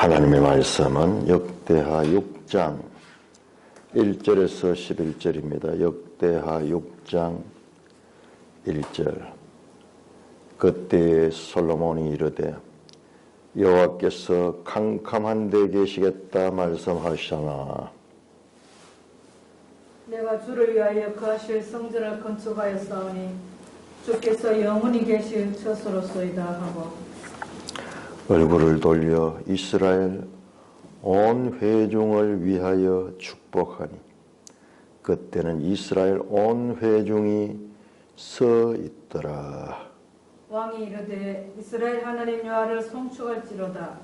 하나님의 말씀은 역대하 6장 1절에서 11절입니다. 역대하 6장 1절. 그때 솔로몬이 이르되 여호와께서 캄캄한 데 계시겠다 말씀하시잖아. 내가 주를 위하여 거하실 성전을 건축하였사오니 주께서 영원히 계실 처소로소이다 하고 얼굴을 돌려 이스라엘 온 회중을 위하여 축복하니 그때는 이스라엘 온 회중이 서 있더라. 왕이 이르되 이스라엘 하나님 여호와를 송축할지로다.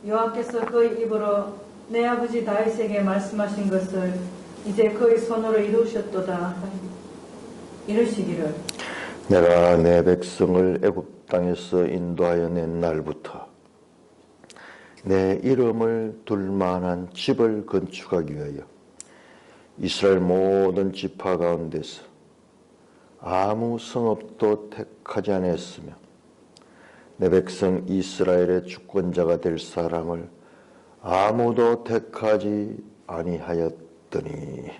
여호와께서 그의 입으로 내 아버지 다윗에게 말씀하신 것을 이제 그의 손으로 이루셨도다. 이르시기를 내가 내 백성을 애굽 땅에서 인도하여 낸 날부터 내 이름을 둘 만한 집을 건축하기 위하여 이스라엘 모든 지파 가운데서 아무 성읍도 택하지 않았으며 내 백성 이스라엘의 주권자가 될 사람을 아무도 택하지 아니하였더니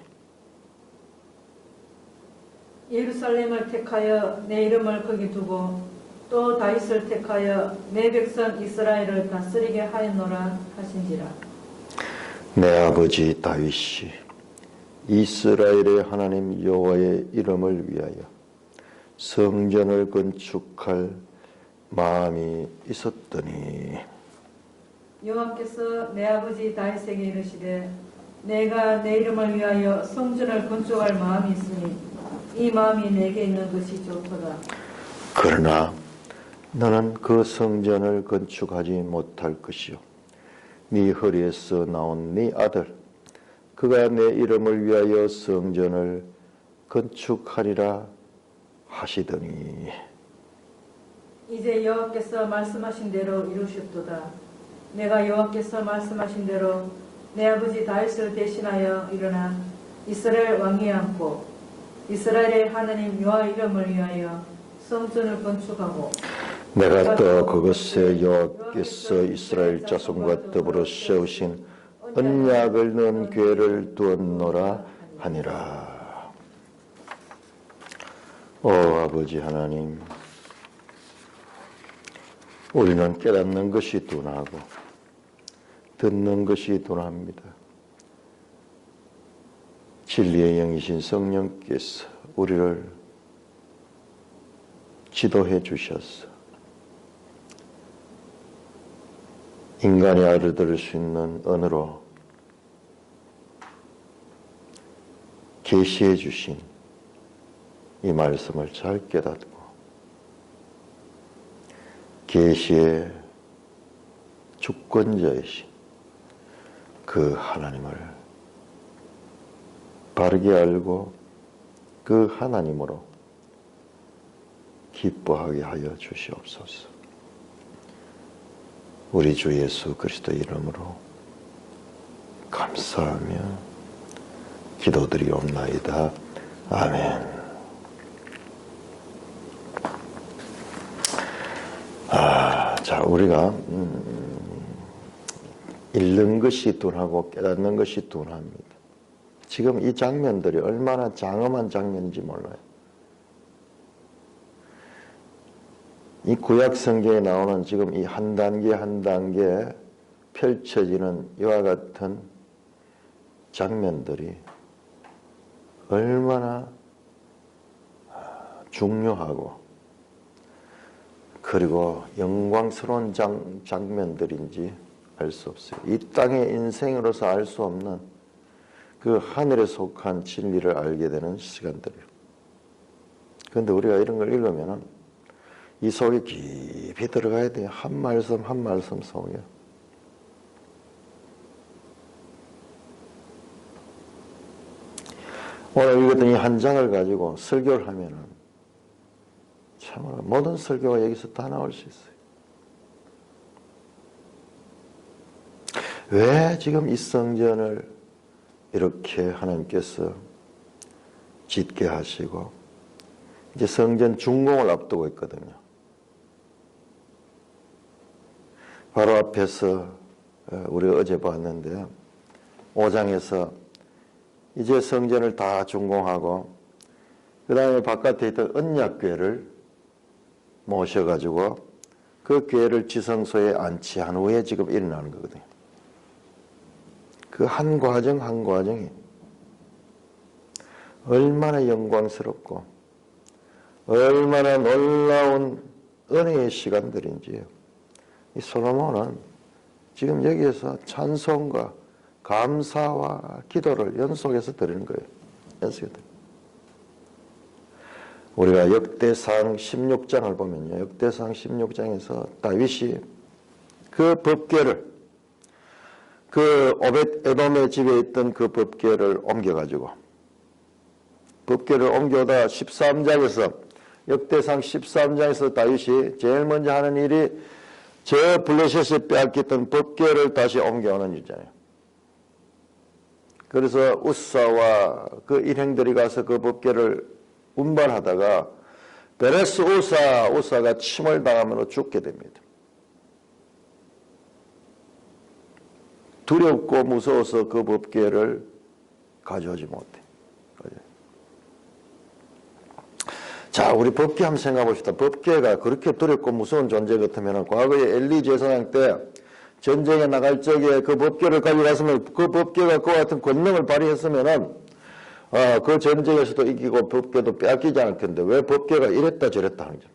예루살렘을 택하여 내 이름을 거기 두고 또 다윗을 택하여 내 백성 이스라엘을 다스리게 하였노라 하신지라. 내 아버지 다윗이 이스라엘의 하나님 여호와의 이름을 위하여 성전을 건축할 마음이 있었더니 여호와께서 내 아버지 다윗에게 이르시되 내가 내 이름을 위하여 성전을 건축할 마음이 있으니 이 마음이 내게 있는 것이 좋도다. 그러나 너는 그 성전을 건축하지 못할 것이요 네 허리에서 나온 네 아들 그가 내 이름을 위하여 성전을 건축하리라 하시더니 이제 여호와께서 말씀하신 대로 이루셨도다. 내가 여호와께서 말씀하신 대로 내 아버지 다윗을 대신하여 일어나 이스라엘 왕위에 앉고 이스라엘의 하나님 여호와 이름을 위하여 성전을 건축하고 내가 또 그것에 여호와께서 이스라엘 자손과 더불어 세우신 언약을 넣은 궤를 두었노라 하니라. 오 아버지 하나님, 우리는 깨닫는 것이 둔하고 듣는 것이 둔합니다. 진리의 영이신 성령께서 우리를 지도해 주셔서 인간이 알아들을 수 있는 언어로 계시해 주신 이 말씀을 잘 깨닫고 계시의 주권자이신 그 하나님을 바르게 알고 그 하나님으로 기뻐하게 하여 주시옵소서. 우리 주 예수 그리스도 이름으로 감사하며 기도드리옵나이다. 아멘. 자, 우리가 읽는 것이 둔하고 깨닫는 것이 둔합니다. 지금 이 장면들이 얼마나 장엄한 장면인지 몰라요. 이 구약 성경에 나오는 지금 이 한 단계 한 단계 펼쳐지는 이와 같은 장면들이 얼마나 중요하고 그리고 영광스러운 장면들인지 알 수 없어요. 이 땅의 인생으로서 알 수 없는 그 하늘에 속한 진리를 알게 되는 시간들이에요. 그런데 우리가 이런 걸 읽으면은 이 속에 깊이 들어가야 돼요. 한 말씀 한 말씀 속에. 오늘 읽었던 이 한 장을 가지고 설교를 하면은 참으로 모든 설교가 여기서 다 나올 수 있어요. 왜 지금 이 성전을 이렇게 하나님께서 짓게 하시고 이제 성전 준공을 앞두고 있거든요. 바로 앞에서 우리가 어제 봤는데 5장에서 이제 성전을 다 준공하고 그 다음에 바깥에 있던 언약궤를 모셔가지고 그 궤를 지성소에 안치한 후에 지금 일어나는 거거든요. 그 한 과정 한 과정이 얼마나 영광스럽고 얼마나 놀라운 은혜의 시간들인지 이 솔로몬은 지금 여기에서 찬송과 감사와 기도를 연속해서 드리는 거예요. 연속해서. 우리가 역대상 16장을 보면요. 역대상 16장에서 다윗이 그 법궤를 그 오벳 에돔의 집에 있던 그 법궤를 옮겨가지고 법궤를 옮겨다 13장에서 역대상 13장에서 다윗이 제일 먼저 하는 일이 저 블레셋에 빼앗겼던 법궤를 다시 옮겨오는 일이잖아요. 그래서 우사와 그 일행들이 가서 그 법궤를 운반하다가 베레스 우사가 침을 당하면 죽게 됩니다. 두렵고 무서워서 그 법궤를 가져오지 못해. 자, 우리 법궤 한번 생각해 봅시다. 법궤가 그렇게 두렵고 무서운 존재 같으면 과거에 엘리 제사장 때 전쟁에 나갈 적에 그 법궤를 가져갔으면 그 법궤가 그와 같은 권능을 발휘했으면은 그 전쟁에서도 이기고 법궤도 빼앗기지 않을 텐데 왜 법궤가 이랬다 저랬다 하는 거죠.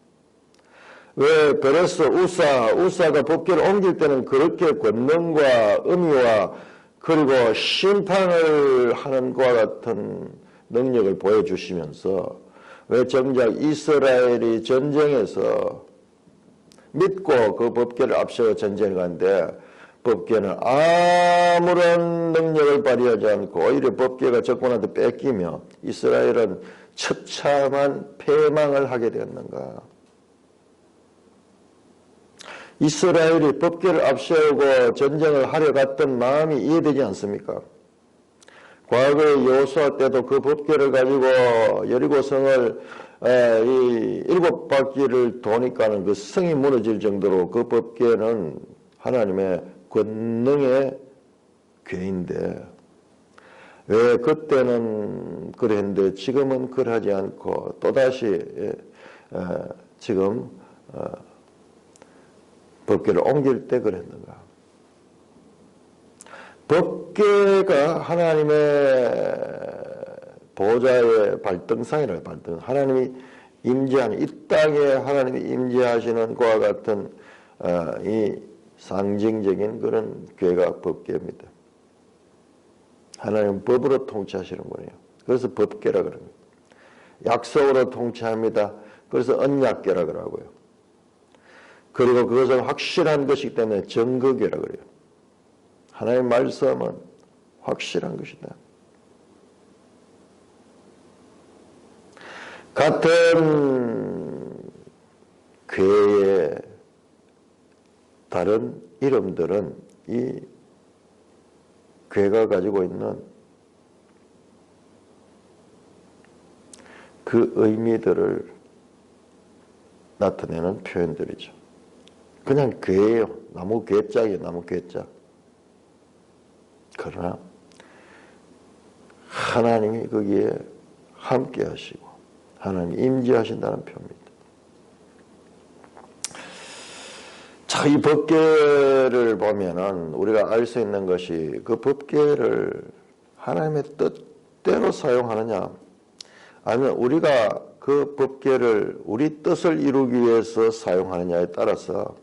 왜 베레스 우사가 법궤를 옮길 때는 그렇게 권능과 의미와 그리고 심판을 하는 것과 같은 능력을 보여주시면서 왜 정작 이스라엘이 전쟁에서 믿고 그 법궤를 앞세워 전쟁을 가는데 법궤는 아무런 능력을 발휘하지 않고 오히려 법궤가 적군한테 뺏기며 이스라엘은 처참한 패망을 하게 되었는가. 이스라엘이 법궤를 앞세우고 전쟁을 하려 갔던 마음이 이해되지 않습니까? 과거의 여호수아 때도 그 법궤를 가지고 여리고성을 이 7바퀴를 도니까는 그 성이 무너질 정도로 그 법궤는 하나님의 권능의 궤인데 왜 그때는 그랬는데 지금은 그러지 않고 또다시 지금 법궤를 옮길 때 그랬는가. 법궤가 하나님의 보좌의 발등상이라고 발등. 하나님이 임재하는 이 땅에 하나님이 임재하시는 것과 같은 이 상징적인 그런 궤가 법궤입니다. 하나님은 법으로 통치하시는 분이에요. 그래서 법궤라 그러는 거예요. 약속으로 통치합니다. 그래서 언약궤라 그러고요. 그리고 그것은 확실한 것이기 때문에 증거궤라 그래요. 하나님의 말씀은 확실한 것이다. 같은 궤의 다른 이름들은 이 궤가 가지고 있는 그 의미들을 나타내는 표현들이죠. 그냥 궤예요. 나무 궤짝이에요. 나무 궤짝. 그러나 하나님이 거기에 함께 하시고 하나님이 임재하신다는 표현입니다. 자, 이 법궤를 보면은 우리가 알 수 있는 것이 그 법궤를 하나님의 뜻대로 사용하느냐 아니면 우리가 그 법궤를 우리 뜻을 이루기 위해서 사용하느냐에 따라서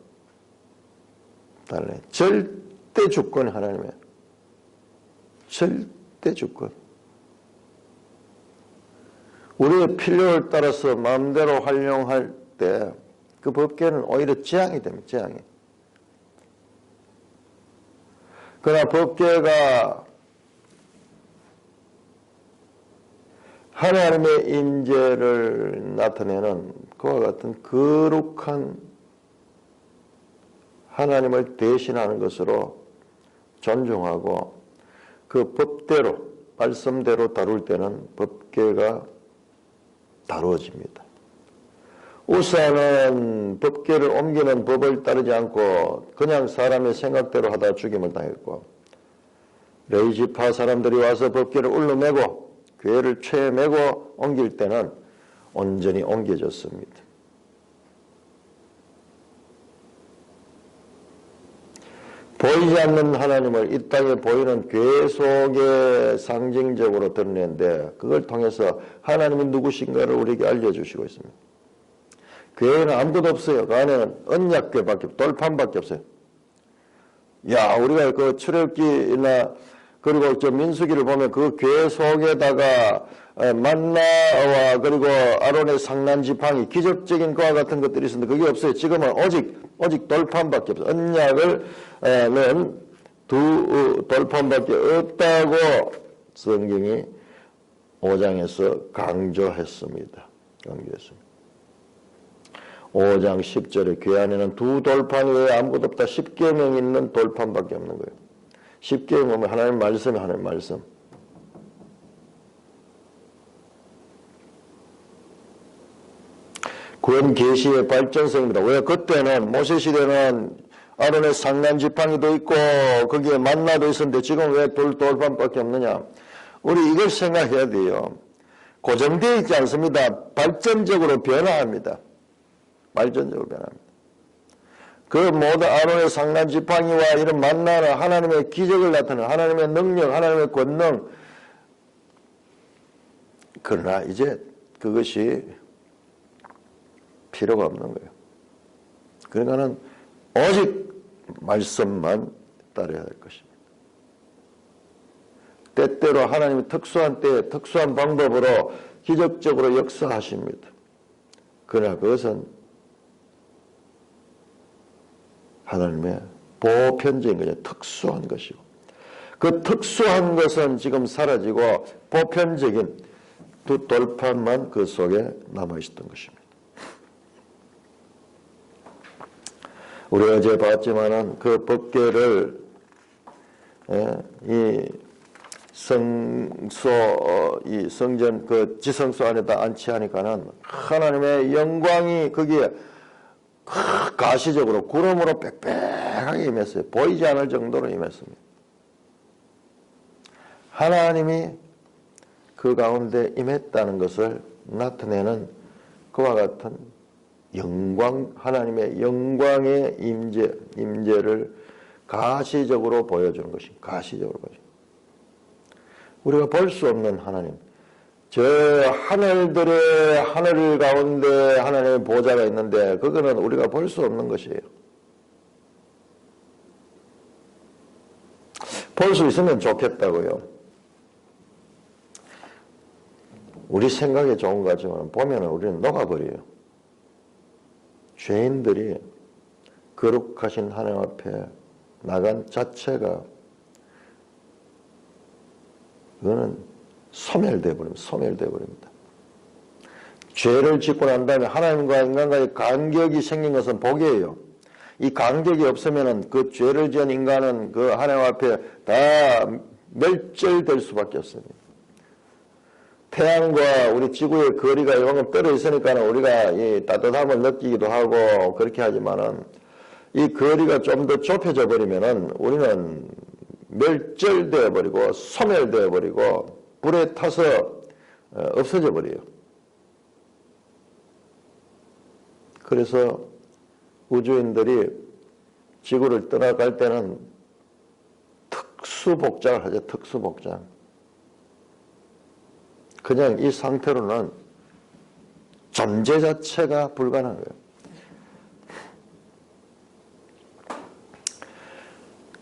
달라요. 절대 주권이 하나님의 절대 주권. 우리의 필요를 따라서 마음대로 활용할 때 그 법궤는 오히려 재앙이 됩니다. 재앙이. 그러나 법궤가 하나님의 임재를 나타내는 그와 같은 거룩한 하나님을 대신하는 것으로 존중하고 그 법대로 말씀대로 다룰 때는 법궤가 다루어집니다. 우사는 법궤를 옮기는 법을 따르지 않고 그냥 사람의 생각대로 하다 죽임을 당했고, 레이지파 사람들이 와서 법궤를 울러매고 궤를 채에 메고 옮길 때는 온전히 옮겨졌습니다. 보이지 않는 하나님을 이 땅에 보이는 궤 속에 상징적으로 드러내는데, 그걸 통해서 하나님이 누구신가를 우리에게 알려주시고 있습니다. 궤에는 아무것도 없어요. 그 안에는 언약궤밖에, 돌판밖에 없어요. 야, 우리가 그 출애굽기나 그리고 저 민수기를 보면 그 궤 속에다가 만나와 그리고 아론의 상난 지팡이, 기적적인 것과 같은 것들이 있었는데 그게 없어요. 지금은 오직 돌판밖에 없어요. 언약을 는 두 돌판밖에 없다고 성경이 5장에서 강조했습니다. 5장 10절에 궤 안에는 두 돌판 외에 아무것도 없다. 10계명이 있는 돌판밖에 없는 거예요. 10계명은 하나님 말씀이 하나님 말씀. 구원 계시의 발전성입니다. 왜 그때는 모세 시대는 아론의 상난 지팡이도 있고 거기에 만나도 있었는데 지금 왜 돌판밖에 없느냐? 우리 이걸 생각해야 돼요. 고정되어 있지 않습니다. 발전적으로 변화합니다. 발전적으로 변합니다. 그 모든 아론의 상난 지팡이와 이런 만나는 하나님의 기적을 나타내는 하나님의 능력, 하나님의 권능. 그러나 이제 그것이 필요가 없는 거예요. 그러니까는 오직 말씀만 따라야 될 것입니다. 때때로 하나님이 특수한 때에 특수한 방법으로 기적적으로 역사하십니다. 그러나 그것은 하나님의 보편적인 거죠. 특수한 것이고, 그 특수한 것은 지금 사라지고 보편적인 두 돌판만 그 속에 남아있었던 것입니다. 우리 어제 봤지만은 그 법궤를 이 성소, 이 성전 그 지성소 안에다 안치하니까는 하나님의 영광이 거기에 가시적으로 구름으로 빽빽하게 임했어요. 보이지 않을 정도로 임했습니다. 하나님이 그 가운데 임했다는 것을 나타내는 그와 같은 영광, 하나님의 영광의 임재를 가시적으로 보여주는 것입니다. 가시적으로 보여주는. 우리가 볼 수 없는 하나님, 저 하늘들의 하늘 가운데 하나님의 보좌가 있는데 그거는 우리가 볼 수 없는 것이에요. 볼 수 있으면 좋겠다고요. 우리 생각에 좋은 것 같지만 보면 우리는 녹아버려요. 죄인들이 거룩하신 하나님 앞에 나간 자체가 그거는 소멸되어 버립니다. 죄를 짓고 난 다음에 하나님과 인간과의 간격이 생긴 것은 복이에요. 이 간격이 없으면 그 죄를 지은 인간은 그 하나님 앞에 다 멸절될 수밖에 없습니다. 태양과 우리 지구의 거리가 이만큼 떨어져 있으니까 우리가 이 따뜻함을 느끼기도 하고 그렇게 하지만은 이 거리가 좀 더 좁혀져 버리면은 우리는 멸절되어 버리고 소멸되어 버리고 불에 타서 없어져 버려요. 그래서 우주인들이 지구를 떠나갈 때는 특수복장을 하죠. 특수복장. 그냥 이 상태로는 존재 자체가 불가능한 거예요.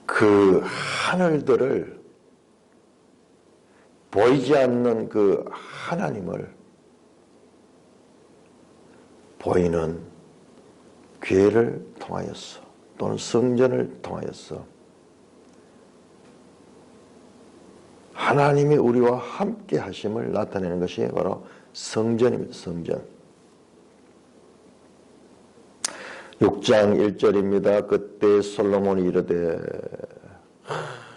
그 하늘들을 보이지 않는 그 하나님을 보이는 궤를 통하여서 또는 성전을 통하여서 하나님이 우리와 함께 하심을 나타내는 것이 바로 성전입니다. 성전. 6장 1절입니다. 그때 솔로몬이 이르되,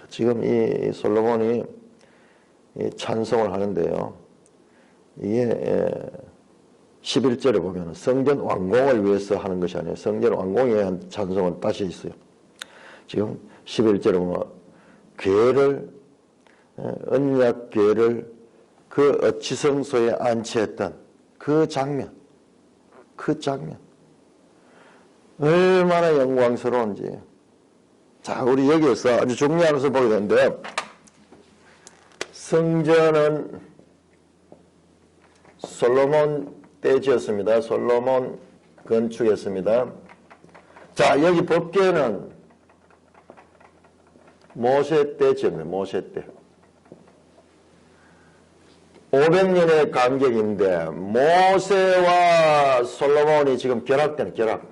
지금 이 솔로몬이 찬송을 하는데요. 이게 11절에 보면 성전 완공을 위해서 하는 것이 아니에요. 성전 완공에 대한 찬송은 다시 있어요. 지금 11절에 보면 교회를, 언약교회를 그 어치성소에 안치했던 그 장면, 얼마나 영광스러운지. 자, 우리 여기에서 아주 중요한 것을 보게 되는데, 성전은 솔로몬 때 지었습니다. 솔로몬 건축했습니다. 자, 여기 법궤는 모세 때 지었네, 모세 때. 500년의 간격인데 모세와 솔로몬이 지금 결합되는 결합.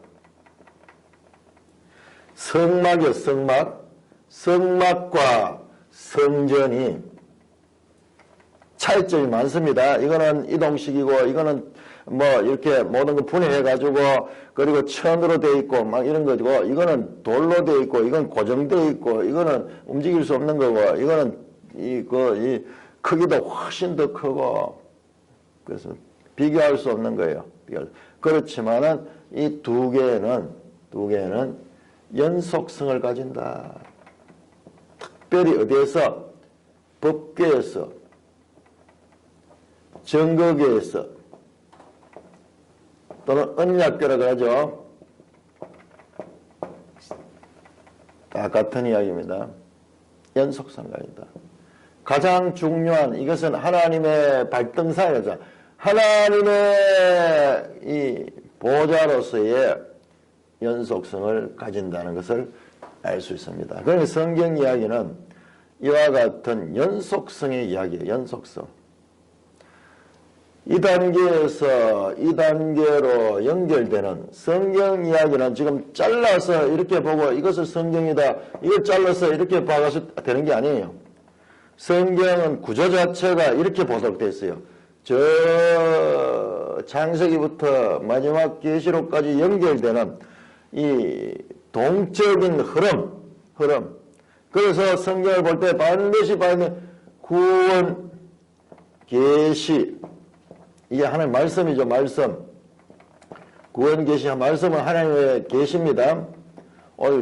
성막이요, 성막. 성막과 성전이 차이점이 많습니다. 이거는 이동식이고 이거는 뭐 이렇게 모든 거 분해해가지고 그리고 천으로 돼 있고 막 이런 거고, 이거는 돌로 돼 있고 이건 고정돼 있고 이거는 움직일 수 없는 거고, 이거는 이 크기도 훨씬 더 크고, 그래서 비교할 수 없는 거예요. 그렇지만은 이 두 개는 연속성을 가진다. 특별히 어디에서? 법궤에서, 정거궤에서, 또는 언약궤라고 하죠. 다 같은 이야기입니다. 연속성을 가진다. 가장 중요한 이것은 하나님의 발등상이죠. 하나님의 이 보좌로서의 연속성을 가진다는 것을 알 수 있습니다. 그러니 성경 이야기는 이와 같은 연속성의 이야기예요. 연속성. 이 단계에서 이 단계로 연결되는 성경 이야기는 지금 잘라서 이렇게 보고 이것을 성경이다, 이걸 잘라서 이렇게 봐서 되는 게 아니에요. 성경은 구조 자체가 이렇게 보도록되어 있어요. 저 창세기부터 마지막 계시록까지 연결되는 이 동적인 흐름. 그래서 성경을 볼 때 반드시 봐야 되는 구원, 계시, 이게 하나님의 말씀이죠. 말씀. 구원, 계시, 말씀은 하나님의 계시입니다.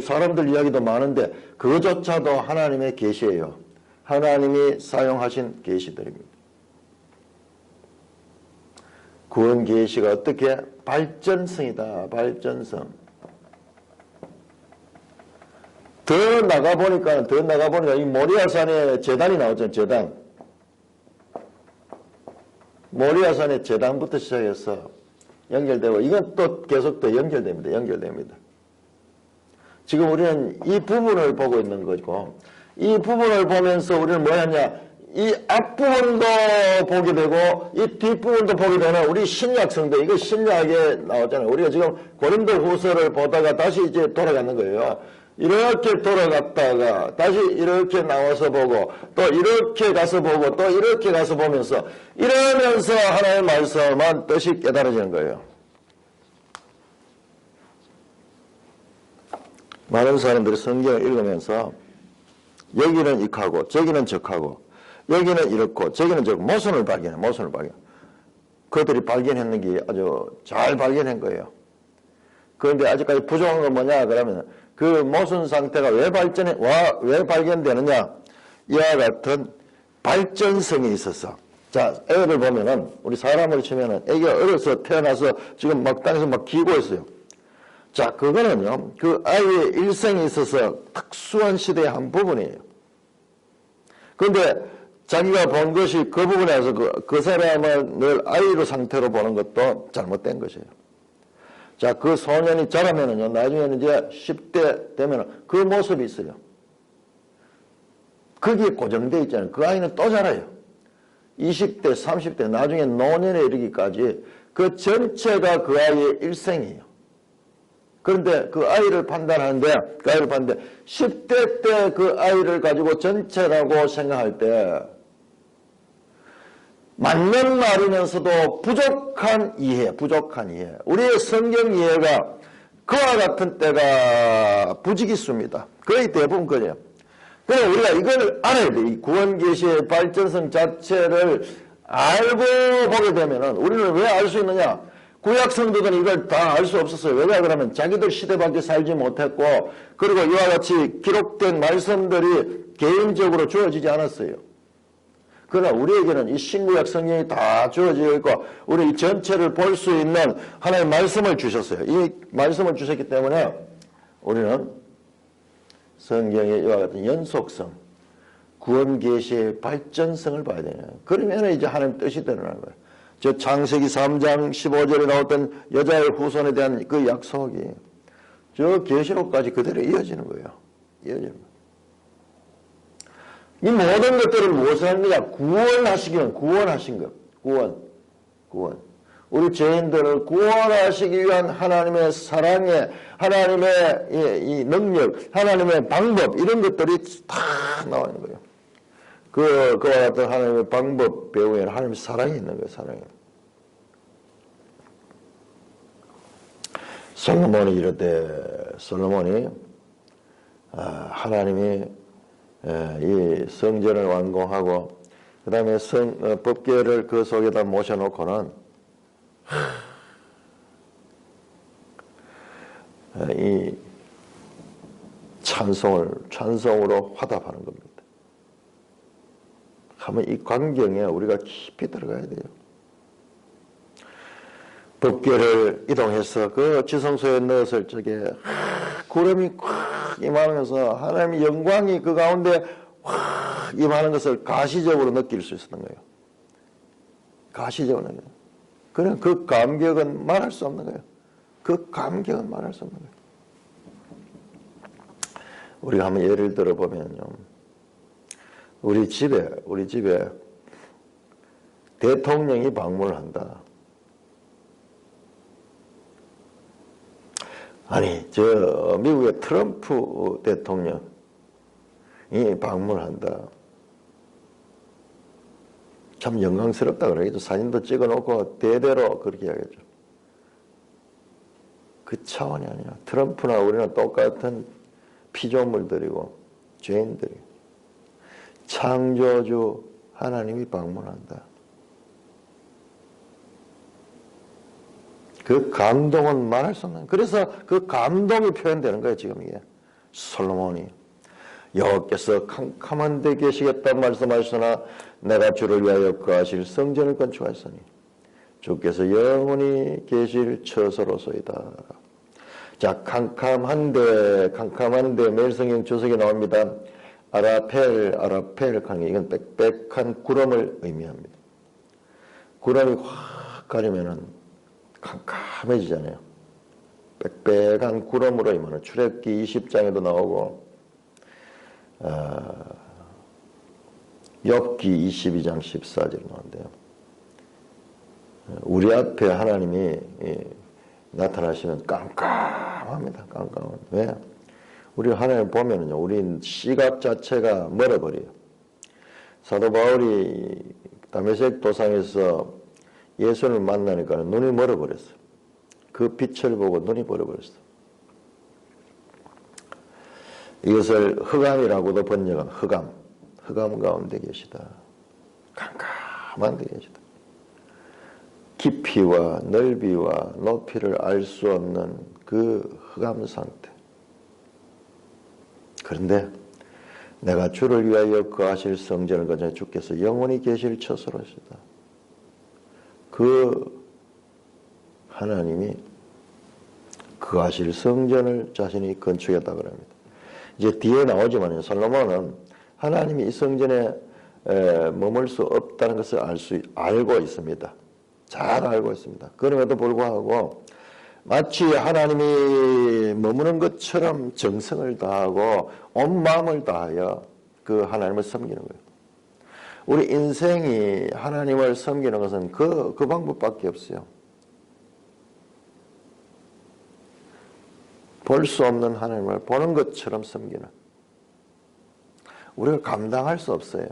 사람들 이야기도 많은데 그것조차도 하나님의 계시예요. 하나님이 사용하신 계시들입니다. 구원 계시가 어떻게? 발전성이다. 발전성. 더 나가보니까 이 모리아산에 제단이 나오잖아요. 제단. 모리아산의 제단부터 시작해서 연결되고, 이건 또 계속 더 연결됩니다. 지금 우리는 이 부분을 보고 있는 거고, 이 부분을 보면서 우리는 뭐 하냐? 이 앞부분도 보게 되고 이 뒷부분도 보게 되는 우리 신약 성도, 이거 신약에 나왔잖아요. 우리가 지금 고린도 후서를 보다가 다시 이제 돌아가는 거예요. 이렇게 돌아갔다가 다시 이렇게 나와서 보고 또 이렇게 가서 보고 또 이렇게 가서 보면서 이러면서 하나님의 말씀만 뜻이 깨달아지는 거예요. 많은 사람들이 성경을 읽으면서 여기는 이하고 저기는 저하고 여기는 이렇고 저기는 저고 모순을 발견해. 그들이 발견했는 게 아주 잘 발견한 거예요. 그런데 아직까지 부족한 건 뭐냐 그러면 그 모순 상태가 왜 발견되느냐? 이와 같은 발전성이 있어서. 자, 애를 보면은 우리 사람을 치면은 애가 어려서 태어나서 지금 막 땅에서 막 기고 있어요. 자, 그거는요, 그 아이의 일생에 있어서 특수한 시대의 한 부분이에요. 그런데 자기가 본 것이 그 부분에서 그 사람을 늘 아이로 상태로 보는 것도 잘못된 것이에요. 자, 그 소년이 자라면은요, 나중에는 이제 10대 되면은 그 모습이 있어요. 거기에 고정되어 있잖아요. 그 아이는 또 자라요. 20대, 30대, 나중에 노년에 이르기까지 그 전체가 그 아이의 일생이에요. 그런데 그 아이를 판단하는데 10대 때 그 아이를 가지고 전체라고 생각할 때 맞는 말이면서도 부족한 이해. 우리의 성경 이해가 그와 같은 때가 부지기수입니다. 거의 대부분 그래요. 그래서 우리가 이걸 알아야 돼. 이 구원 계시의 발전성 자체를 알고 보게 되면은 우리는 왜 알 수 있느냐? 구약 성도들은 이걸 다 알 수 없었어요. 왜냐 그러면 자기들 시대밖에 살지 못했고, 그리고 이와 같이 기록된 말씀들이 개인적으로 주어지지 않았어요. 그러나 우리에게는 이 신구약 성경이 다 주어져 있고 우리 이 전체를 볼 수 있는 하나의 말씀을 주셨어요. 이 말씀을 주셨기 때문에 우리는 성경의 이와 같은 연속성, 구원 계시의 발전성을 봐야 되냐. 그러면 이제 하나님 뜻이 드러나는 거예요. 저 창세기 3장 15절에 나왔던 여자의 후손에 대한 그 약속이 저 계시록까지 그대로 이어지는 거예요. 이어지는 거예요. 이 모든 것들을 무엇을 하는 거냐? 구원하신 것. 구원. 우리 죄인들을 구원하시기 위한 하나님의 사랑에, 하나님의 이 능력, 하나님의 방법, 이런 것들이 다 나와 있는 거예요. 그와 같은 하나님의 방법 배우에는 하나님의 사랑이 있는 거예요, 사랑이. 솔로몬이 이럴 솔로몬이 하나님이 이 성전을 완공하고 그 다음에 법궤를 그 속에다 모셔놓고는 이 찬송으로 화답하는 겁니다. 하면 이 광경에 우리가 깊이 들어가야 돼요. 법궤를 이동해서 그 지성소에 넣었을 적에 구름이 꽉 임하면서 하나님의 영광이 그 가운데 확 임하는 것을 가시적으로 느낄 수 있었던 거예요. 가시적으로. 그냥 그 감격은 말할 수 없는 거예요. 그 감격은 말할 수 없는 거예요. 우리가 한번 예를 들어보면요. 우리 집에 대통령이 방문을 한다. 아니, 저 미국의 트럼프 대통령이 방문을 한다. 참 영광스럽다 그러겠죠. 사진도 찍어놓고 대대로 그렇게 하겠죠. 그 차원이 아니라 트럼프나 우리는 똑같은 피조물들이고 죄인들이고 창조주 하나님이 방문한다. 그 감동은 말할 수 없는. 그래서 그 감동이 표현되는 거예요. 지금 이게 솔로몬이 여호와께서 캄캄한 데 계시겠다고 말씀하시나 내가 주를 위하여 거하실 성전을 건축하였으니 주께서 영원히 계실 처소로소이다. 자, 캄캄한데 매일성경 주석에 나옵니다. 아라펠 하는 이건 빽빽한 구름을 의미합니다. 구름이 확 가리면은 캄캄해지잖아요. 빽빽한 구름으로 임하는 출애굽기 20장에도 나오고 욥기 22장 14절에 나오는데요. 우리 앞에 하나님이 나타나시면 깜깜합니다. 깜깜합니다. 왜? 우리 하나님 보면은요, 우리 시각 자체가 멀어버려요. 사도 바울이 다메섹 도상에서 예수를 만나니까 눈이 멀어버렸어요. 그 빛을 보고 눈이 멀어버렸어요. 이것을 흑암이라고도 번역한 흑암 가운데 계시다. 깜깜한 데 계시다. 깊이와 넓이와 높이를 알 수 없는 그 흑암 상태. 그런데 내가 주를 위하여 거하실 성전을 건축해 주께서 영원히 계실 처소로시다. 그 하나님이 거하실 성전을 자신이 건축했다고 합니다. 이제 뒤에 나오지만 솔로몬은 하나님이 이 성전에 머물 수 없다는 것을 알고 있습니다. 잘 알고 있습니다. 그럼에도 불구하고 마치 하나님이 머무는 것처럼 정성을 다하고 온 마음을 다하여 그 하나님을 섬기는 거예요. 우리 인생이 하나님을 섬기는 것은 그 방법밖에 없어요. 볼 수 없는 하나님을 보는 것처럼 섬기는. 우리가 감당할 수 없어요.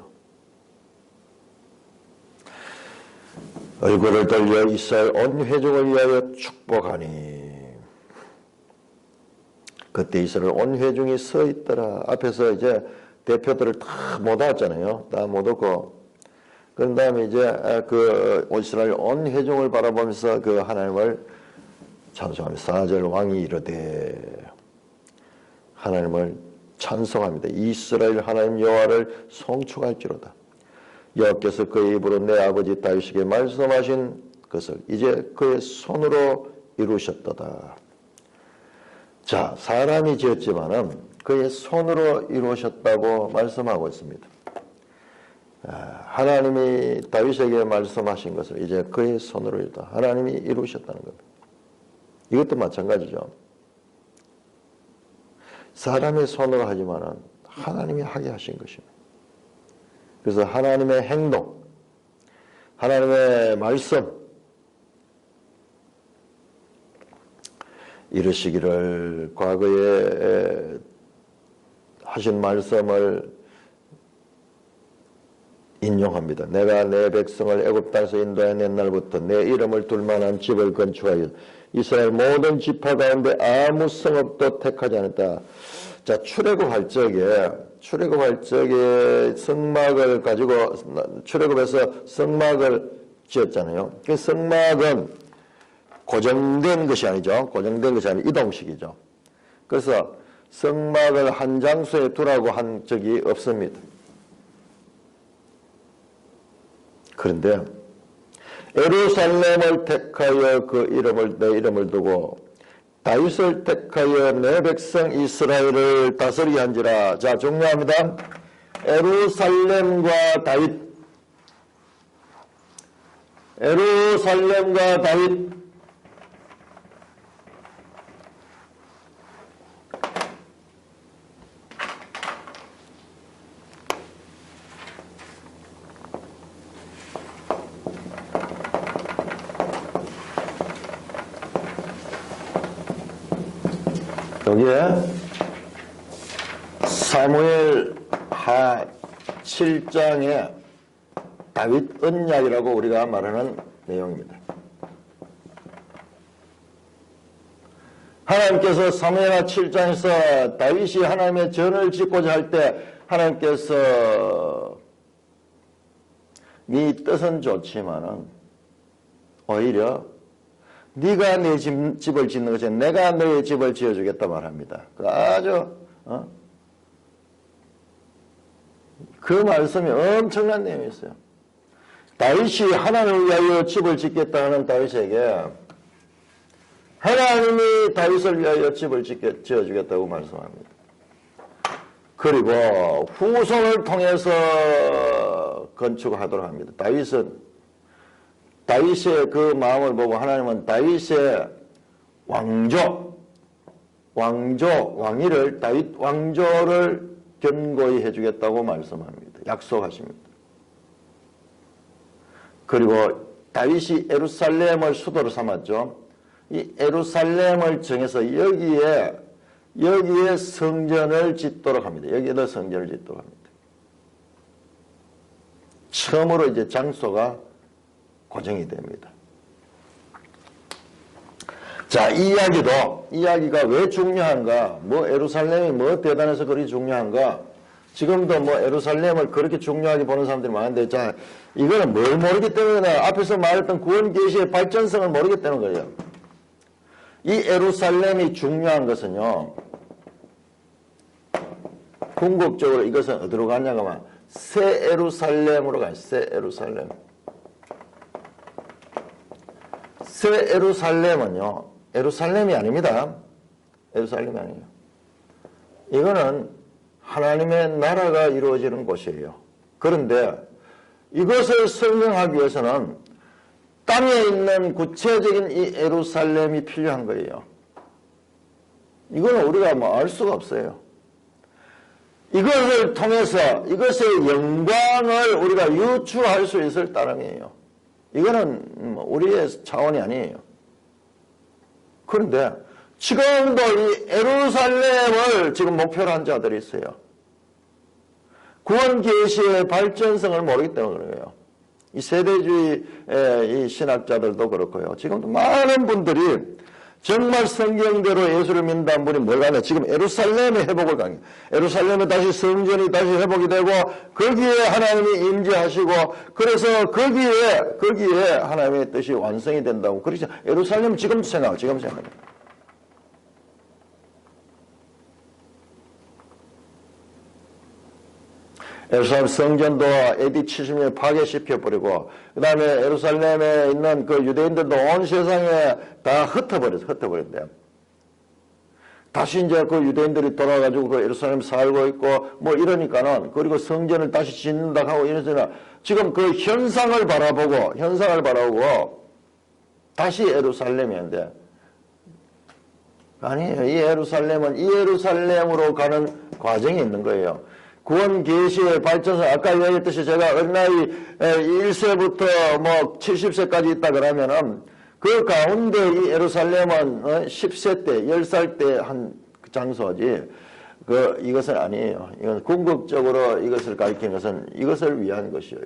얼굴을 돌려 이스라엘 온 회중을 위하여 축복하니. 그때 이스라엘 온 회중이 서 있더라. 앞에서 이제 대표들을 다 못 왔잖아요. 다 못 오고 그런 다음에 이제 그 이스라엘 온 회중을 바라보면서 그 하나님을 찬송하며 4절 왕이 이르되 하나님을 찬송합니다. 이스라엘 하나님 여호와를 송축할지로다. 여호와께서 그의 입으로 내 아버지 다윗에게 말씀하신 것을 이제 그의 손으로 이루셨도다. 자, 사람이 지었지만은 그의 손으로 이루셨다고 말씀하고 있습니다. 하나님이 다윗에게 말씀하신 것을 이제 그의 손으로 이루다. 하나님이 이루셨다는 겁니다. 이것도 마찬가지죠. 사람의 손으로 하지만은 하나님이 하게 하신 것입니다. 그래서 하나님의 행동, 하나님의 말씀 이르시기를 과거에 하신 말씀을 인용합니다. 내가 내 백성을 애굽 땅에서 인도해 낸 날부터 내 이름을 둘 만한 집을 건축하여 이스라엘 모든 지파 가운데 아무 성읍도 택하지 않았다. 자, 출애굽할 적에 성막을 가지고 출애굽해서 성막을 지었잖아요. 그 성막은 고정된 것이 아니죠. 고정된 것이 아니고 이동식이죠. 그래서 성막을 한 장소에 두라고 한 적이 없습니다. 그런데 예루살렘을 택하여 그 이름을 내 이름을 두고 다윗을 택하여 내 백성 이스라엘을 다스리게 한지라. 자, 중요합니다. 예루살렘과 다윗, 예루살렘과 다윗. 여기에 사무엘 하 7장에 다윗 언약이라고 우리가 말하는 내용입니다. 하나님께서 사무엘 하 7장에서 다윗이 하나님의 전을 짓고자 할 때 하나님께서 네 뜻은 좋지만은 오히려 네가 내 집을 짓는 것이 내가 너의 집을 지어주겠다 말합니다. 아주 그 말씀이 엄청난 내용이 있어요. 다윗이 하나님을 위하여 집을 짓겠다는 다윗에게 하나님이 다윗을 위하여 집을 지어주겠다고 말씀합니다. 그리고 후손을 통해서 건축하도록 합니다. 다윗의 그 마음을 보고 하나님은 다윗의 왕위를 다윗 왕조를 견고히 해주겠다고 말씀합니다. 약속하십니다. 그리고 다윗이 예루살렘을 수도로 삼았죠. 이 예루살렘을 정해서 여기에 성전을 짓도록 합니다. 여기에다 성전을 짓도록 합니다. 처음으로 이제 장소가 고정이 됩니다. 자, 이 이야기가 왜 중요한가? 예루살렘이 대단해서 그렇게 중요한가? 지금도 예루살렘을 그렇게 중요하게 보는 사람들이 많은데, 자, 이거는 뭘 모르기 때문에 앞에서 말했던 구원 계시의 발전성을 모르기 때문인 거예요. 이 예루살렘이 중요한 것은요, 궁극적으로 이것은 어디로 가냐고 하면 새 예루살렘으로 가요. 새 예루살렘. 새 예루살렘은요, 예루살렘이 아닙니다. 예루살렘이 아니에요. 이거는 하나님의 나라가 이루어지는 곳이에요. 그런데 이것을 설명하기 위해서는 땅에 있는 구체적인 이 예루살렘이 필요한 거예요. 이거는 우리가 알 수가 없어요. 이것을 통해서 이것의 영광을 우리가 유추할 수 있을 따름이에요. 이거는 우리의 차원이 아니에요. 그런데 지금도 이 예루살렘을 지금 목표로 한 자들이 있어요. 구원 계시의 발전성을 모르기 때문에 그래요. 이 세대주의 이 신학자들도 그렇고요. 지금도 많은 분들이 정말 성경대로 예수를 믿는다는 분이 뭘 가냐? 지금 예루살렘의 회복을 강해. 예루살렘에 다시 성전이 다시 회복이 되고 거기에 하나님이 임재하시고 그래서 거기에 하나님의 뜻이 완성이 된다고. 그렇죠. 예루살렘 지금 생각해. 예루살렘 성전도 AD 70년에 파괴시켜버리고 그 다음에 예루살렘에 있는 그 유대인들도 온 세상에 다 흩어버렸대요. 다시 이제 그 유대인들이 돌아가지고 그 예루살렘 살고 있고 뭐 이러니까는 그리고 성전을 다시 짓는다 하고 이러잖아. 지금 그 현상을 바라보고 다시 예루살렘인데 아니에요. 이 예루살렘으로 가는 과정이 있는 거예요. 구원 계시의 발전선 아까 얘기했듯이 제가 어린아이 1세부터 뭐 70세까지 있다 그러면은 그 가운데 이 예루살렘은 10세 때 10살 때 한 장소지 이것은 아니에요. 이건 궁극적으로 이것을 가리키는 것은 이것을 위한 것이요.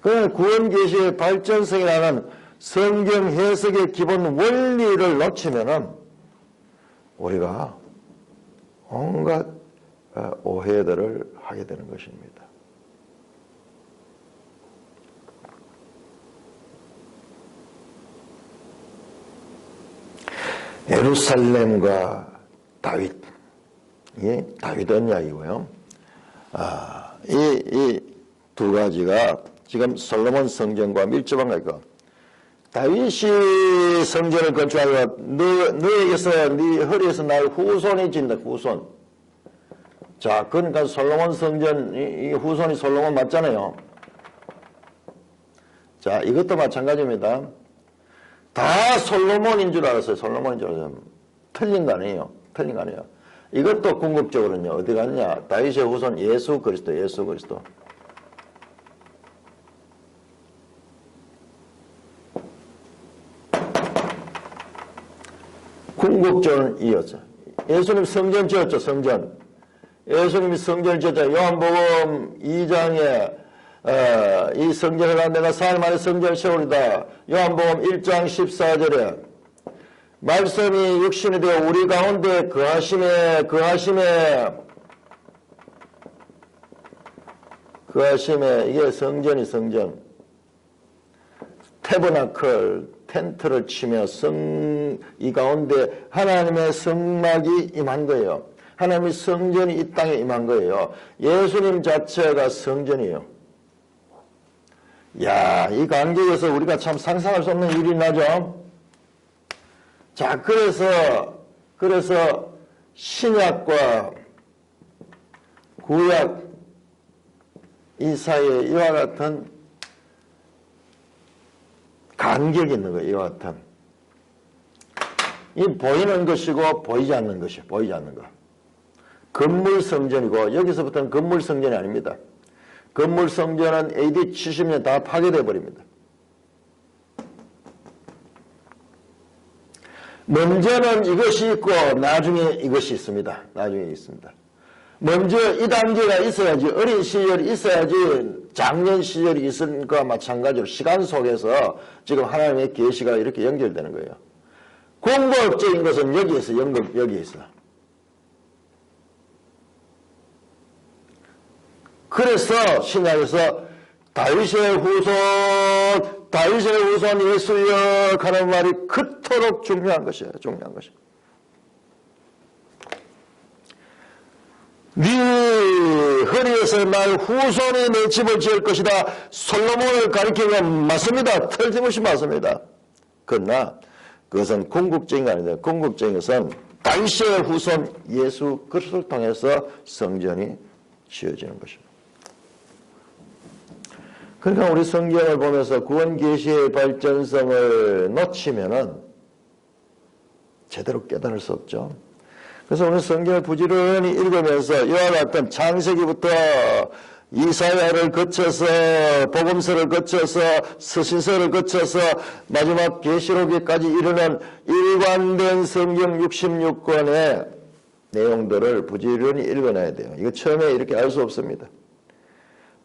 그 구원 계시의 발전성이라는 성경 해석의 기본 원리를 놓치면은 우리가 온갖 오해들을 하게 되는 것입니다. 예루살렘과 다윗, 다윗은 이야기고요. 이 두 가지가 지금 솔로몬 성전과 밀접한 거예요. 다윗이 성전을 건축하고 너에게서 네 허리에서 날 후손이 진다. 후손. 자, 그러니까 솔로몬 성전 이 후손이 솔로몬 맞잖아요. 자, 이것도 마찬가지입니다. 다 솔로몬인 줄 알았어요. 틀린 거 아니에요. 이것도 궁극적으로는요. 어디 갔냐? 다윗의 후손 예수 그리스도. 궁극적으로는 이었죠. 예수님 성전 지었죠. 예수님이 성전을 지었죠. 요한복음 2장에 이 성전을 한 내가 사흘 만에 성전을 세우리다. 요한복음 1장 14절에 말씀이 육신이 되어 우리 가운데 거하심에 이게 성전 태버나클 텐트를 치며 이 가운데 하나님의 성막이 임한 거예요. 하나님의 성전이 이 땅에 임한 거예요. 예수님 자체가 성전이에요. 야, 이 관계에서 우리가 참 상상할 수 없는 일이 나죠. 자, 그래서 신약과 구약 이 사이에 이와 같은 간격이 있는 거예요. 이와 같은. 이 보이는 것이고 보이지 않는 것이에요. 건물 성전이고 여기서부터는 건물 성전이 아닙니다. 건물 성전은 AD 70년 다 파괴되어 버립니다. 먼저는 이것이 있고 나중에 이것이 있습니다. 먼저 이 단계가 있어야지 어린 시절이 있어야지 장년 시절이 있을 것과 마찬가지로 시간 속에서 지금 하나님의 계시가 이렇게 연결되는 거예요. 궁극적인 것은 여기에 있어. 그래서 신약에서 다윗의 후손 예수여 하는 말이 그토록 중요한 것이에요. 네 허리에서 날 후손이 내 집을 지을 것이다. 솔로몬을 가리키면 맞습니다. 틀림없이 맞습니다. 그러나 그것은 궁극적인 게 아니다. 궁극적인 것은 다윗의 후손 예수 그리스도를 통해서 성전이 지어지는 것입니다. 그러니까 우리 성경을 보면서 구원 계시의 발전성을 놓치면은 제대로 깨달을 수 없죠. 그래서 오늘 성경을 부지런히 읽으면서 이와 같은 창세기부터 이사야를 거쳐서 복음서를 거쳐서 서신서를 거쳐서 마지막 계시록에까지 이르는 일관된 성경 66권의 내용들을 부지런히 읽어놔야 돼요. 이거 처음에 이렇게 알 수 없습니다.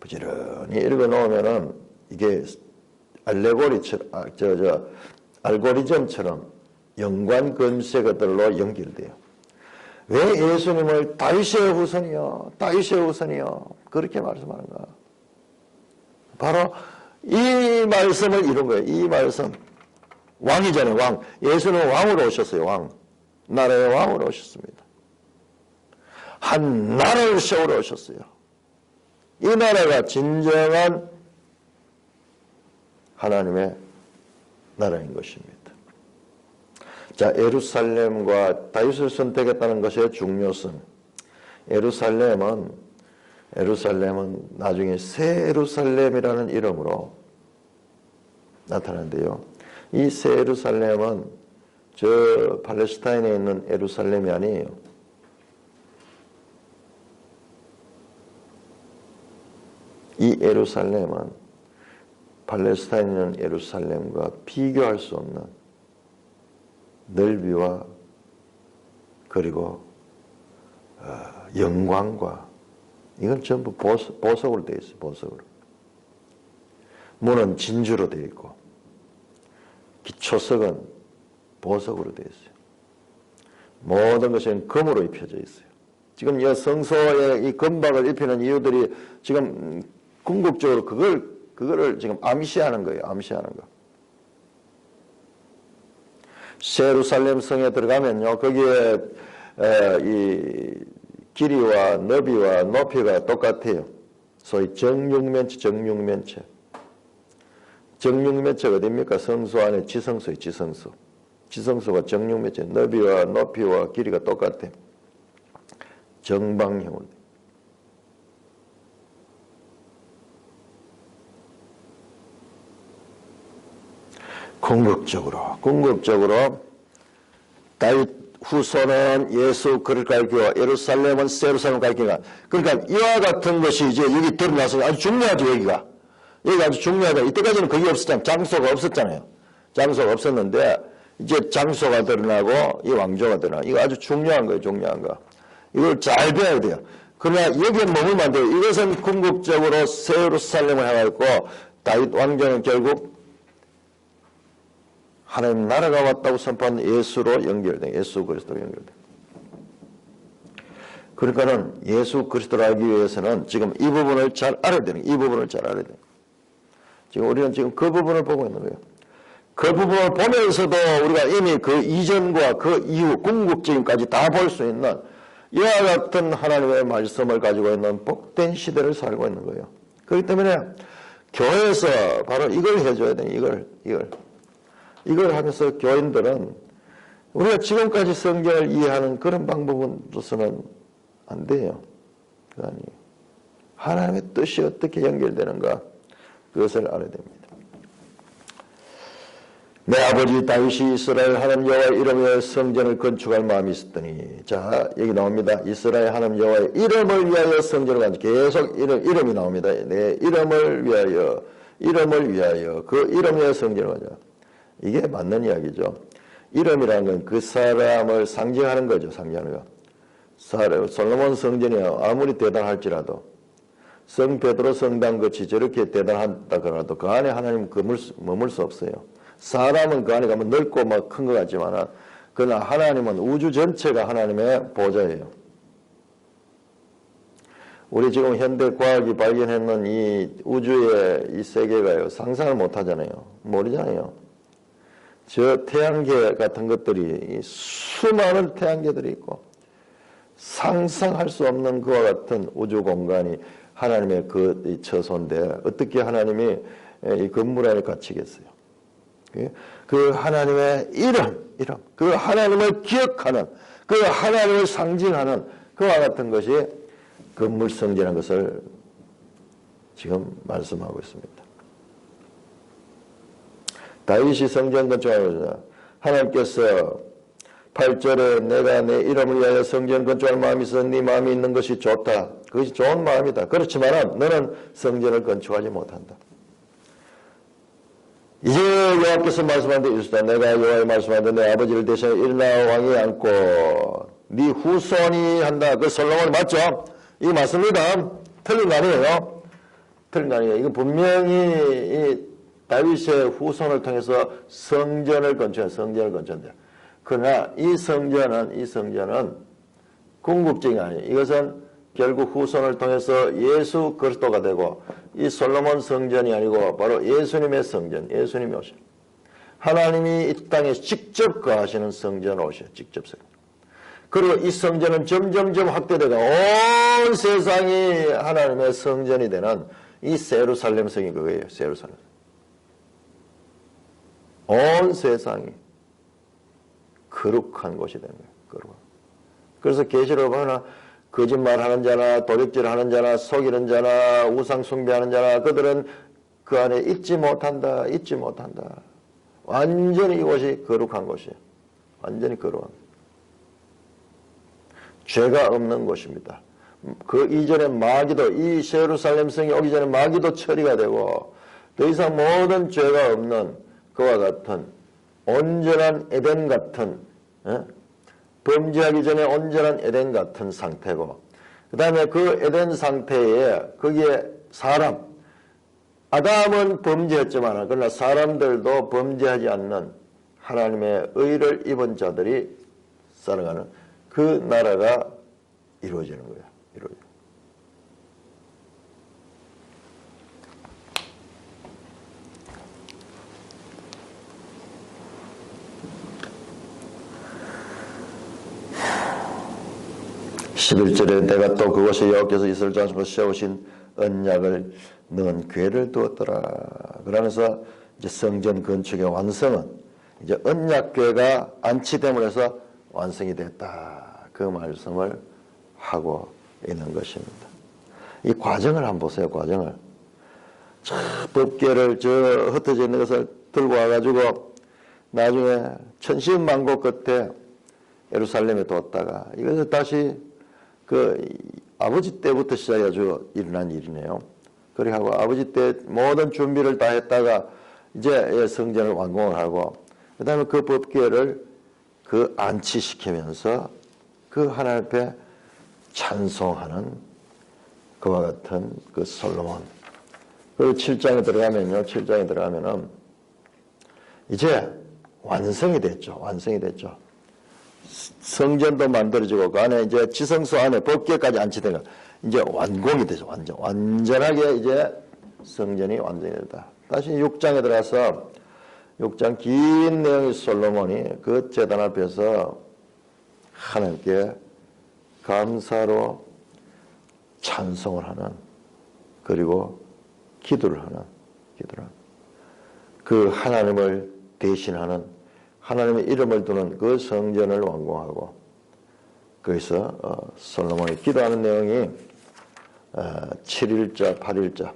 부지런히 읽어놓으면은 이게 알레고리처럼 알고리즘처럼 연관 검색어들로 연결돼요. 왜 예수님을 다윗의 후손이요, 다윗의 후손이요 그렇게 말씀하는가? 바로 이 말씀을 이룬 거예요. 이 말씀. 왕이잖아요, 왕. 예수는 왕으로 오셨어요, 왕. 나라의 왕으로 오셨습니다. 한 나라를 세우러 오셨어요. 이 나라가 진정한 하나님의 나라인 것입니다. 자, 예루살렘과 다윗을 선택했다는 것의 중요성. 예루살렘은 나중에 새 예루살렘이라는 이름으로 나타나는데요. 이 새 예루살렘은 저 팔레스타인에 있는 예루살렘이 아니에요. 이 예루살렘은 팔레스타인에 있는 예루살렘과 비교할 수 없는 넓이와 그리고 영광과 이건 전부 보석으로 되어 있어요. 보석으로. 문은 진주로 되어 있고 기초석은 보석으로 되어 있어요. 모든 것은 금으로 입혀져 있어요. 지금 이 성소에 이 금박을 입히는 이유들이 지금 궁극적으로 그거를 지금 암시하는 거예요. 암시하는 거. 새 예루살렘 성에 들어가면요, 거기에 이 길이와 너비와 높이가 똑같아요. 소위 정육면체. 정육면체가 어디입니까? 성소 안에 지성소예요. 지성소가 정육면체. 너비와 높이와 길이가 똑같아요. 정방형으로. 궁극적으로 다윗 후손은 예수 그를 가리키고 예루살렘은 새 예루살렘을 가리키니까 그러니까 이와 같은 것이 이제 여기 드러나서 아주 중요하죠. 여기가 아주 중요하다. 이때까지는 그게 없었잖아요. 장소가 없었잖아요. 장소가 없었는데 이제 장소가 드러나고 이 왕조가 드러나. 이거 아주 중요한 거예요. 중요한 거. 이걸 잘 배워야 돼요. 그러나 여기에 머물면 안 돼요. 이것은 궁극적으로 새 예루살렘을 해가지고 다윗 왕조는 결국 하나님 나라가 왔다고 선포한 예수로 연결돼. 예수 그리스도로 연결돼. 그러니까는 예수 그리스도를 알기 위해서는 지금 이 부분을 잘 알아야 되는 거예요. 이 부분을 잘 알아야 돼요. 지금 우리는 지금 그 부분을 보고 있는 거예요. 그 부분을 보면서도 우리가 이미 그 이전과 그 이후 궁극적인까지 다 볼 수 있는 이와 같은 하나님의 말씀을 가지고 있는 복된 시대를 살고 있는 거예요. 그렇기 때문에 교회에서 바로 이걸 해줘야 돼요. 이걸 하면서 교인들은 우리가 지금까지 성경을 이해하는 그런 방법으로서는 안 돼요. 그거 아니에요. 하나님의 뜻이 어떻게 연결되는가 그것을 알아야 됩니다. 내 아버지 다윗이 이스라엘 하나님 여호와의 이름의 성전을 건축할 마음이 있었더니 자 여기 나옵니다. 이스라엘 하나님 여호와의 이름을 위하여 성전을 건축 계속 이름이 나옵니다. 내 이름을 위하여 그 이름 위하여 성전을 건축. 이게 맞는 이야기죠. 이름이라는 건 그 사람을 상징하는 거죠. 상징하는 거. 솔로몬 성전이 아무리 대단할지라도 성 베드로 성당 같이 저렇게 대단하다 그러나도 그 안에 하나님은 머물 수 없어요. 사람은 그 안에 가면 넓고 막 큰 것 같지만 그러나 하나님은 우주 전체가 하나님의 보좌예요. 우리 지금 현대 과학이 발견했는 이 우주의 이 세계가요. 상상을 못 하잖아요. 모르잖아요. 저 태양계 같은 것들이 수많은 태양계들이 있고 상상할 수 없는 그와 같은 우주 공간이 하나님의 그 처소인데 어떻게 하나님이 이 건물 안에 갇히겠어요? 그 하나님의 이름, 그 하나님을 기억하는, 그 하나님을 상징하는 그와 같은 것이 건물 성전이라는 것을 지금 말씀하고 있습니다. 다윗이 성전 건축하고 하나님께서 8절에 내가 내 이름을 위하여 성전 건축할 마음이 있어 네 마음이 있는 것이 좋다. 그것이 좋은 마음이다. 그렇지만 너는 성전을 건축하지 못한다. 이제 여호와께서 말씀하는데 이르시되 내가 여호와의 말씀하는데 내 아버지를 대신하여 일어나 왕이 앉고 네 후손이 한다. 그 솔로몬 맞죠? 이거 맞습니다. 틀린 거 아니에요. 틀린 거 아니에요. 이거 분명히 다윗의 후손을 통해서 성전을 건축한다. 그러나 이 성전은 궁극적이 아니에요. 이것은 결국 후손을 통해서 예수 그리스도가 되고, 이 솔로몬 성전이 아니고 바로 예수님의 성전, 예수님이 오셔. 하나님이 이 땅에 직접 거하시는 성전으로 오셔. 직접 성전. 그리고 이 성전은 점점점 확대되고 온 세상이 하나님의 성전이 되는 이 예루살렘 성이 그거예요. 예루살렘. 온 세상이 거룩한 곳이 되는 거예요. 거룩한. 그래서 계시록 보면 거짓말하는 자나 도둑질하는 자나 속이는 자나 우상 숭배하는 자나 그들은 그 안에 있지 못한다. 완전히 이곳이 거룩한 곳이에요. 완전히 거룩한. 죄가 없는 곳입니다. 그 이전에 마귀도, 이 예루살렘 성이 오기 전에 마귀도 처리가 되고 더 이상 모든 죄가 없는 그와 같은 온전한 에덴 같은, 범죄하기 전에 온전한 에덴 같은 상태고, 그 다음에 그 에덴 상태에 거기에 사람, 아담은 범죄했지만 그러나 사람들도 범죄하지 않는 하나님의 의를 입은 자들이 살아가는 그 나라가 이루어지는 거예요. 이루어지는. 11절에 내가 또 그곳에 여호와께서 이스라엘 자손으로 세우신 언약을 넣은 궤를 두었더라. 그러면서 이제 성전 건축의 완성은 이제 언약궤가 안치됨으로 해서 완성이 됐다. 그 말씀을 하고 있는 것입니다. 이 과정을 한번 보세요. 과정을. 저 법궤를 저 흩어져 있는 것을 들고 와가지고 나중에 천신만고 끝에 예루살렘에 뒀다가 이것을 다시 그 아버지 때부터 시작해가지고 일어난 일이네요. 그렇게 하고 아버지 때 모든 준비를 다 했다가 이제 성전을 완공을 하고 그 다음에 그 법궤를 그 안치시키면서 그 하나님 앞에 찬송하는 그와 같은 그 솔로몬. 그리고 7장에 들어가면요. 7장에 들어가면은 이제 완성이 됐죠. 성전도 만들어지고 그 안에 이제 지성소 안에 법궤까지 안치된 거 이제 완공이 되죠. 완전하게 이제 성전이 완성이 됐다. 다시 6장에 들어가서 6장 긴 내용의 솔로몬이 그 제단 앞에서 하나님께 감사로 찬송을 하는 그리고 기도를 하는 그 하나님을 대신하는 하나님의 이름을 두는 그 성전을 완공하고 거기서 솔로몬이 기도하는 내용이 7일자 8일자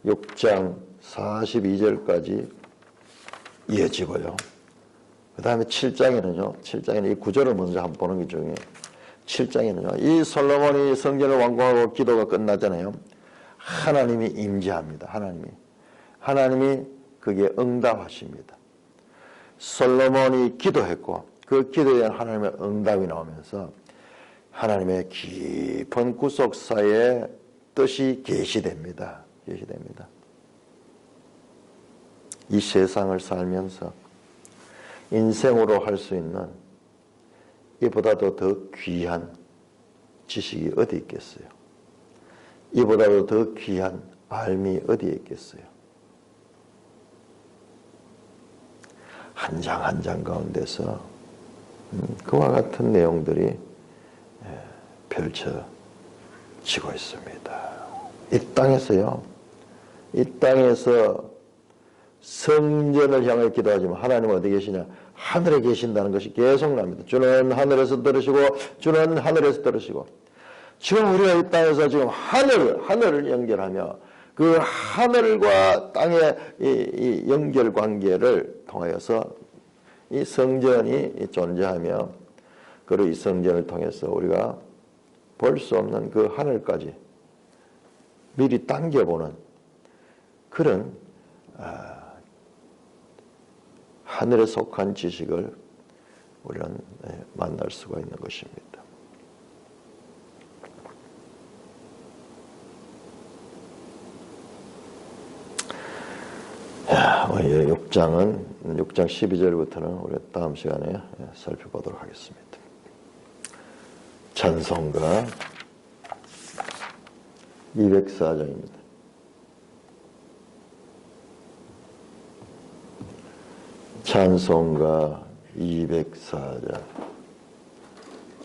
6장 42절까지 이어지고요. 그 다음에 7장에는 이 구절을 먼저 한번 보는 게 중요해요. 7장에는요. 이 솔로몬이 성전을 완공하고 기도가 끝나잖아요. 하나님이 임재합니다. 하나님이 그게 응답하십니다. 솔로몬이 기도했고 그 기도에 대한 하나님의 응답이 나오면서 하나님의 깊은 구속사의 뜻이 계시됩니다. 이 세상을 살면서 인생으로 할 수 있는 이보다도 더 귀한 지식이 어디 있겠어요? 이보다도 더 귀한 알미 어디에 있겠어요? 한 장 한 장 가운데서 그와 같은 내용들이 펼쳐지고 있습니다. 이 땅에서 성전을 향해 기도하지만 하나님은 어디 계시냐? 하늘에 계신다는 것이 계속 납니다. 주는 하늘에서 들으시고 주는 하늘에서 들으시고 지금 우리가 이 땅에서 지금 하늘을 연결하며 그 하늘과 땅의 이 연결 관계를 통하여서 이 성전이 존재하며 그리고 이 성전을 통해서 우리가 볼 수 없는 그 하늘까지 미리 당겨보는 그런 하늘에 속한 지식을 우리는 만날 수가 있는 것입니다. 6장 12절부터는 우리 다음 시간에 살펴보도록 하겠습니다. 찬송가 204장입니다. 찬송가 204장